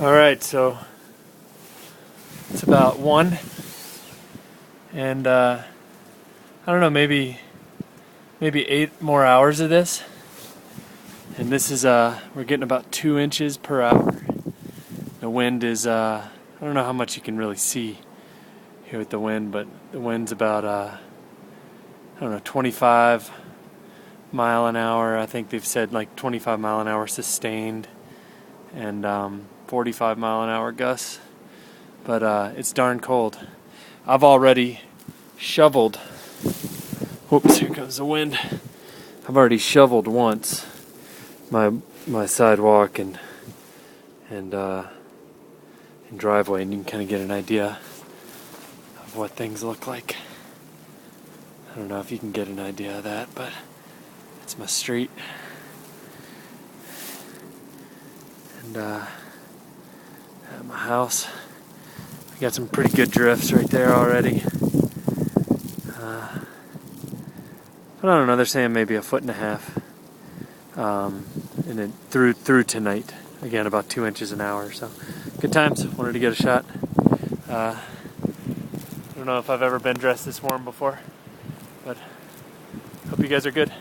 Alright, so it's about 1, and I don't know, maybe 8 more hours of this, and this is we're getting about 2 inches per hour. The wind is I don't know how much you can really see here with the wind, but the wind's about I don't know, 25 mile an hour. I think they've said like 25 mile an hour sustained, and 45 mile an hour gusts. But it's darn cold. I've already shoveled. Whoops, here comes the wind. I've already shoveled once my sidewalk and driveway, and you can kind of get an idea of what things look like. I don't know if you can get an idea of that, but it's my street. And at my house, I got some pretty good drifts right there already. But I don't know, they're saying maybe 1.5 feet. And then through tonight. Again, about 2 inches an hour. So good times. Wanted to get a shot. I don't know if I've ever been dressed this warm before, but hope you guys are good.